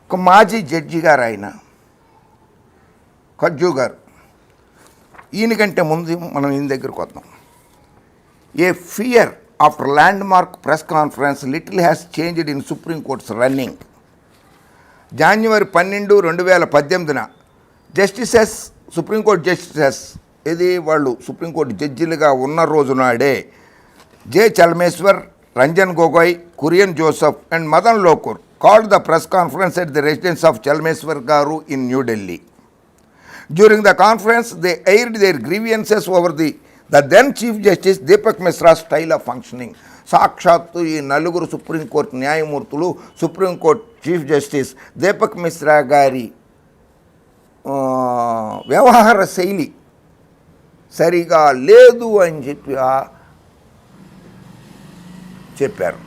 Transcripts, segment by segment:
ఒక మాజీ జడ్జి గారు ఆయన కజ్జు గారు. ఈయనకంటే ముందు మనం ఈయన దగ్గరకు వద్దాం. A year after landmark press conference little has changed in supreme court's running. January 12, 2018 justices supreme court justices ఇది వాళ్ళు సుప్రీంకోర్టు జడ్జిలుగా ఉన్న రోజు నాడే J Chelameswar, Ranjan Gogoi, Kurian Joseph and Madan Lokur called the press conference at the residence of Chalmeswar Garu in New Delhi. During the conference, they aired their grievances over the then Chief Justice Deepak Misra's style of functioning. సాక్షాత్తు ఈ నలుగురు supreme court న్యాయమూర్తులు supreme court chief justice Deepak Mishra గారి వ్యవహార శైలి సరిగా లేదు అని చెప్పారు.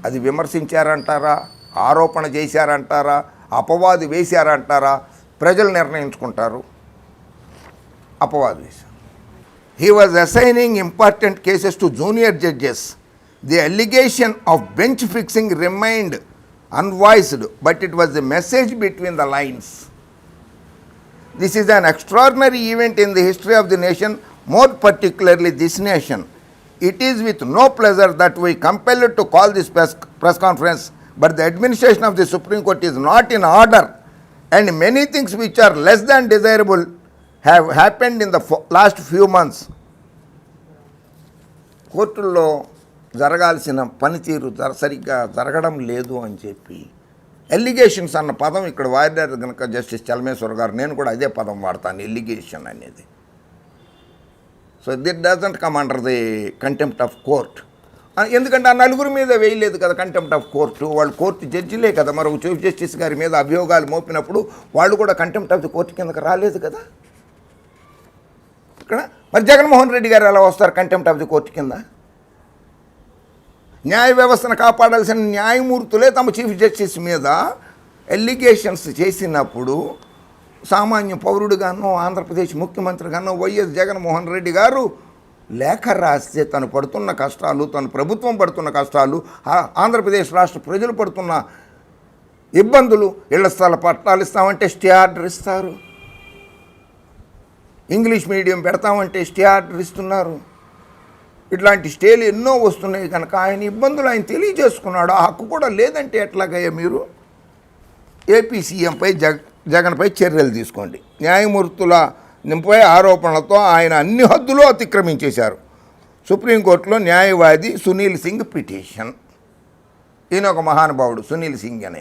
అది విమర్శించారంటారా, ఆరోపణ చేశారంటారా, అపవాదు వేశారంటారా, ప్రజలు నిర్ణయించుకుంటారు. అపవాదు వేశారు. He was assigning important cases to junior judges. The allegation of bench fixing remained unvoiced, but it was a message between the lines. This is an extraordinary event in the history of the nation, more particularly this nation. It is with no pleasure that we compelled to call this press conference, but the administration of the Supreme Court is not in order, and many things which are less than desirable have happened in the last few months. కోర్టుల్లో జరగాల్సిన పనితీరు సరిగ్గా జరగడం లేదు అని చెప్పి allegations అన్న పదం ఇక్కడ వాడారు కనుక జస్టిస్ చలమేశ్వర్ గారు, నేను కూడా అదే పదం వాడతాను, ఎలిగేషన్ అనేది. So that doesn't come under the contempt of court. ఎందుకంటే ఆ నలుగురి మీద వేయలేదు కదా కంటెంప్ట్ ఆఫ్ కోర్టు, వాళ్ళు కోర్టు జడ్జిలే కదా. మరి చీఫ్ జస్టిస్ గారి మీద అభియోగాలు మోపినప్పుడు వాళ్ళు కూడా కంటెంప్ట్ ఆఫ్ ది కోర్టు కిందకి రాలేదు కదా. ఇక్కడ మరి జగన్మోహన్ రెడ్డి గారు ఎలా వస్తారు కంటెంప్ట్ ఆఫ్ ది కోర్టు కింద? న్యాయ వ్యవస్థను కాపాడాల్సిన న్యాయమూర్తులే తమ చీఫ్ జస్టిస్ మీద ఎలిగేషన్స్ చేసినప్పుడు సామాన్య పౌరుడుగానో ఆంధ్రప్రదేశ్ ముఖ్యమంత్రిగానో వైఎస్ జగన్మోహన్ రెడ్డి గారు లేఖ రాస్తే తను పడుతున్న కష్టాలు, తను ప్రభుత్వం పడుతున్న కష్టాలు, ఆంధ్రప్రదేశ్ రాష్ట్ర ప్రజలు పడుతున్న ఇబ్బందులు, ఇళ్ల స్థల పట్టాలు ఇస్తామంటే స్టే ఆర్డర్ ఇస్తారు, ఇంగ్లీష్ మీడియం పెడతామంటే స్టే ఆర్డర్ ఇస్తున్నారు. ఇట్లాంటి స్టేలు ఎన్నో వస్తున్నాయి కనుక ఆయన ఇబ్బందులు ఆయన తెలియజేసుకున్నాడు. ఆ హక్కు కూడా లేదంటే ఎట్లాగయ్యా మీరు? ఏపీ సీఎంపై జగన్పై చర్యలు తీసుకోండి. న్యాయమూర్తుల నింపై ఆరోపణలతో ఆయన అన్ని హద్దులు అతిక్రమించేశారు. సుప్రీంకోర్టులో న్యాయవాది సునీల్ సింగ్ పిటిషన్. ఈయన ఒక మహానుభావుడు సునీల్ సింగ్ అని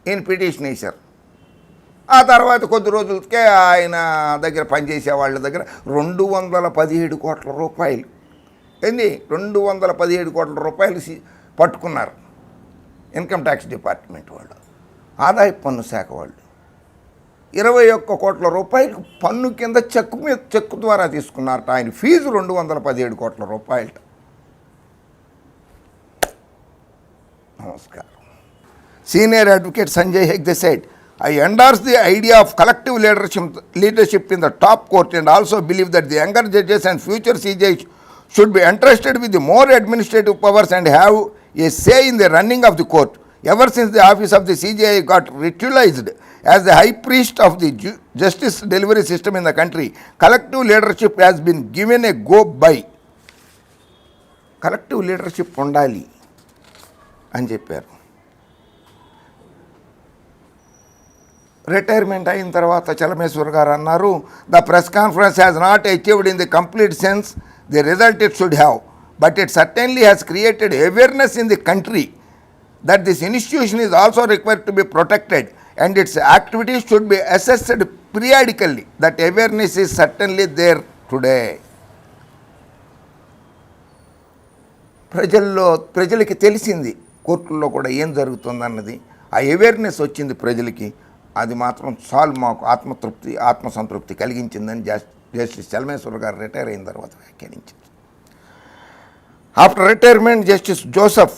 ఈయన పిటిషన్ వేశారు. ఆ తర్వాత కొద్ది రోజులకే ఆయన దగ్గర పనిచేసే వాళ్ళ దగ్గర 217 కోట్ల రూపాయలు 217 కోట్ల రూపాయలు పట్టుకున్నారు. ఇన్కమ్ ట్యాక్స్ డిపార్ట్మెంట్ వాళ్ళు, ఆదాయ పన్ను శాఖ వాళ్ళు 21 కోట్ల రూపాయలు పన్ను కింద చెక్కు ద్వారా తీసుకున్నారట. ఆయన ఫీజు 217 కోట్ల రూపాయలు. నమస్కారం. Senior advocate Sanjay Hegde said, I endorse the idea of collective leadership in the top court and also believe that the younger judges and future CJs should be entrusted with the more administrative powers and have a say in the running of the court. Ever since the office of the CJI got ritualized as the high priest of the justice delivery system in the country, collective leadership has been given a go by. Collective leadership ఉండాలి అని చెప్పారు. Retirement అయిన తర్వాత చలమేశ్వర్ గారు అన్నారు, the press conference has not achieved in the complete sense the result it should have, but it certainly has created awareness in the country that this institution is also required to be protected and its activities should be assessed periodically. That awareness is certainly there today. ప్రజలకి తెలిసింది కోర్టుల్లో కూడా ఏం జరుగుతుందన్నది, ఆ awareness వచ్చింది ప్రజలకి. అది మాత్రం మాకు ఆత్మసంతృప్తి కలిగించిందని జస్టిస్ చలమేశ్వర్ గారు రిటైర్ అయిన తర్వాత వ్యాఖ్యానించారు. After retirement justice Joseph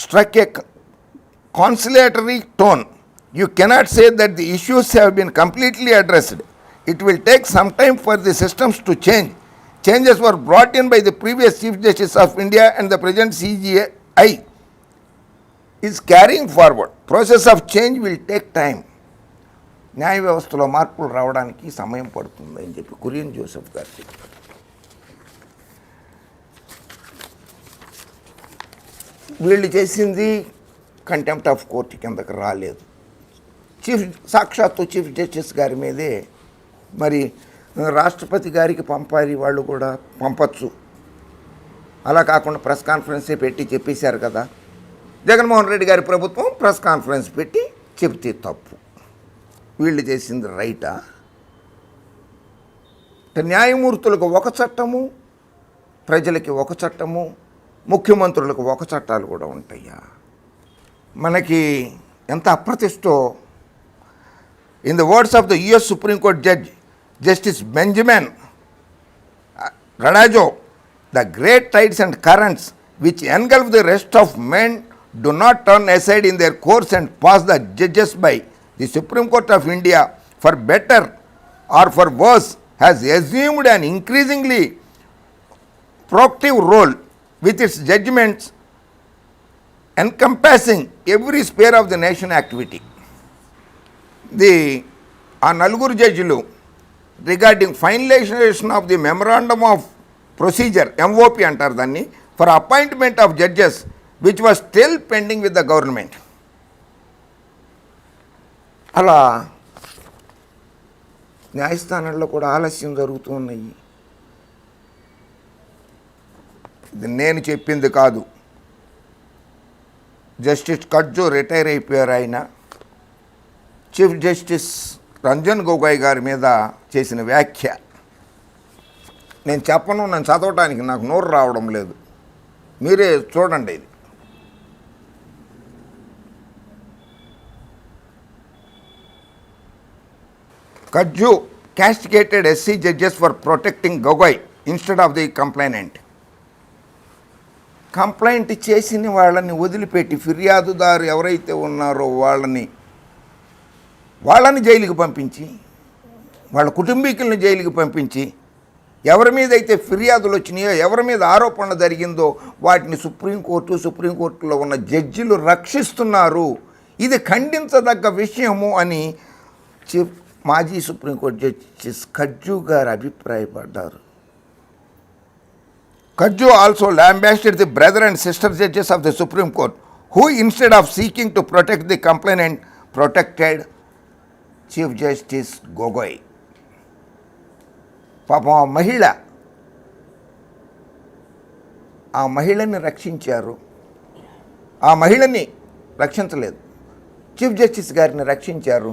struck a conciliatory tone. You cannot say that the issues have been completely addressed. It will take some time for the systems to change. Changes were brought in by the previous Chief Justice of India and the present CJI. Is carrying forward. Process of change will take time. న్యాయ వ్యవస్థలో మార్పులు రావడానికి సమయం పడుతుంది అని చెప్పి Kurian Joseph గారు చెప్పారు. వీళ్ళు చేసింది కంటెంప్ట్ ఆఫ్ కోర్టు కిందకి రాలేదు. సాక్షాత్తు చీఫ్ జస్టిస్ గారి మీదే మరి రాష్ట్రపతి గారికి పంపాలి, వాళ్ళు కూడా పంపచ్చు. అలా కాకుండా ప్రెస్ కాన్ఫరెన్సే పెట్టి చెప్పేశారు కదా. జగన్మోహన్ రెడ్డి గారి ప్రభుత్వం ప్రెస్ కాన్ఫరెన్స్ పెట్టి చెప్తే తప్పు. వీళ్ళు చేసింది రైటా? న్యాయమూర్తులకు ఒక చట్టము, ప్రజలకి ఒక చట్టము, ముఖ్యమంత్రులకు ఒక చట్టాలు కూడా ఉంటాయా? మనకి ఎంత అప్రతిష్టో. In the words of the US supreme court judge justice Benjamin Cardozo, the great tides and currents which engulf the rest of men do not turn aside in their course and pass the judges by. The Supreme Court of India, for better or for worse, has assumed an increasingly proactive role with its judgments encompassing every sphere of the nation activity. ఆ నలుగురు జడ్జిలు regarding finalization of the memorandum of procedure, MOP అంటారు దాన్ని, for appointment of judges which was still pending with the government. అలా న్యాయస్థానాల్లో కూడా ఆలస్యం జరుగుతూ ఉన్నాయి. ఇది నేను చెప్పింది కాదు. జస్టిస్ కడ్జో రిటైర్ అయిపోయారు. ఆయన చీఫ్ జస్టిస్ రంజన్ గొగోయ్ గారి మీద చేసిన వ్యాఖ్య నేను చెప్పను, నేను చదవటానికి నాకు నోరు రావడం లేదు. మీరే చూడండి. ఇది కడ్జు castigated SC judges for protecting Gogoi instead of the complainant. Complaint చేసిన వాళ్ళని వదిలిపెట్టి ఫిర్యాదుదారు ఎవరైతే ఉన్నారో వాళ్ళని జైలుకి పంపించి, వాళ్ళ కుటుంబీకులను జైలుకి పంపించి, ఎవరి మీద అయితే ఫిర్యాదులు వచ్చినాయో, ఎవరి మీద ఆరోపణ జరిగిందో వాటిని సుప్రీంకోర్టులో ఉన్న జడ్జిలు రక్షిస్తున్నారు. ఇది ఖండించదగ్గ విషయము అని మాజీ సుప్రీంకోర్టు జస్టిస్ కడ్జు గారు అభిప్రాయపడ్డారు. Kajju also lambasted the brother and sister judges of the Supreme Court, who instead of seeking to protect the complainant, protected Chief Justice Gogoi. పాపం ఆ మహిళని రక్షించారు. ఆ మహిళని రక్షించలేదు, చీఫ్ జస్టిస్ గారిని రక్షించారు.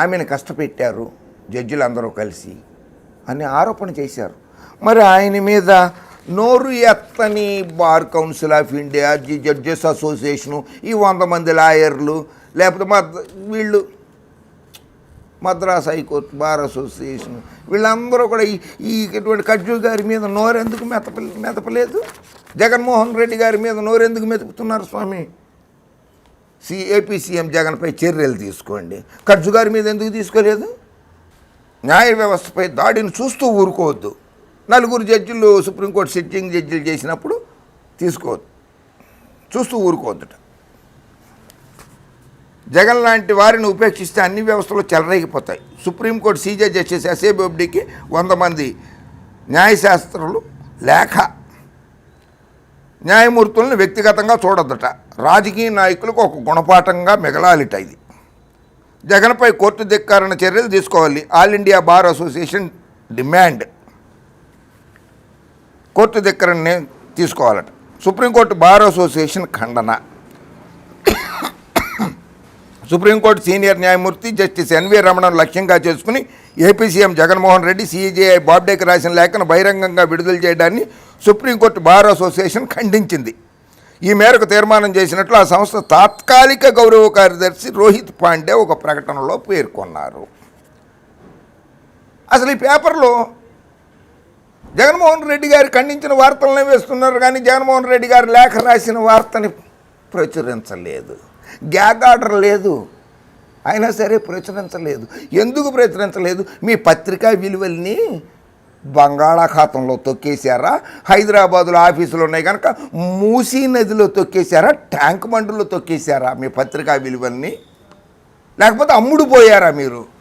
ఆమెను కష్టపెట్టారు జడ్జిలందరూ కలిసి అని ఆరోపణ చేశారు. మరి ఆయన మీద నోరు ఎత్తని bar council of India, judges association, ఈ 100 మంది లాయర్లు, లేకపోతే వీళ్ళు మద్రాస్ హైకోర్టు బార్ అసోసియేషన్, వీళ్ళందరూ కూడా ఇటువంటి కడ్జు గారి మీద నోరెందుకు మెతపలేదు? జగన్మోహన్ రెడ్డి గారి మీద నోరెందుకు మెతుకుతున్నారు స్వామి? ఏపీ సీఎం జగన్పై చర్యలు తీసుకోండి, కడ్జు గారి మీద ఎందుకు తీసుకోలేదు? న్యాయ వ్యవస్థపై దాడిని చూస్తూ ఊరుకోవద్దు. 4 జడ్జిలు సుప్రీంకోర్టు సిట్టింగ్ జడ్జిలు చేసినప్పుడు తీసుకోవద్దు, చూస్తూ ఊరుకోవద్దుట. జగన్ లాంటి వారిని ఉపేక్షిస్తే అన్ని వ్యవస్థలు చెలరేగిపోతాయి. సుప్రీంకోర్టు సీజే జస్టిస్ ఎస్ఏ బోబ్డేకి 100 మంది న్యాయశాస్త్రులు లేఖ. న్యాయమూర్తులను వ్యక్తిగతంగా చూడొద్దట, రాజకీయ నాయకులకు ఒక గుణపాఠంగా మిగలాలిట. ఇది జగన్పై కోర్టు ధిక్కారణ చర్యలు తీసుకోవాలి. All India bar association demand. Court ధిక్కారణనే తీసుకోవాలట. సుప్రీంకోర్టు బార్ అసోసియేషన్ ఖండన. సుప్రీంకోర్టు సీనియర్ న్యాయమూర్తి జస్టిస్ ఎన్వి రమణను లక్ష్యంగా చేసుకుని AP CM Jaganmohan Reddy CJI బాబ్డేకి రాసిన లేఖను బహిరంగంగా విడుదల చేయడాన్ని సుప్రీంకోర్టు బార్ అసోసియేషన్ ఖండించింది. ఈ మేరకు తీర్మానం చేసినట్లు ఆ సంస్థ తాత్కాలిక గౌరవ కార్యదర్శి రోహిత్ పాండే ఒక ప్రకటనలో పేర్కొన్నారు. అసలు ఈ పేపర్లో జగన్మోహన్ రెడ్డి గారు ఖండించిన వార్తలనే వేస్తున్నారు, కానీ జగన్మోహన్ రెడ్డి గారు లేఖ రాసిన వార్తని ప్రచురించలేదు. గ్యాగ్ ఆర్డర్ లేదు, అయినా సరే ప్రచురించలేదు. ఎందుకు ప్రచురించలేదు? మీ పత్రికా విలువల్ని బంగాళాఖాతంలో తొక్కేశారా, హైదరాబాదులో ఆఫీసులు ఉన్నాయి కనుక మూసీ నదిలో తొక్కేశారా, ట్యాంక్ బండులో తొక్కేశారా మీ పత్రికా విలువల్ని, లేకపోతే అమ్ముడు పోయారా మీరు?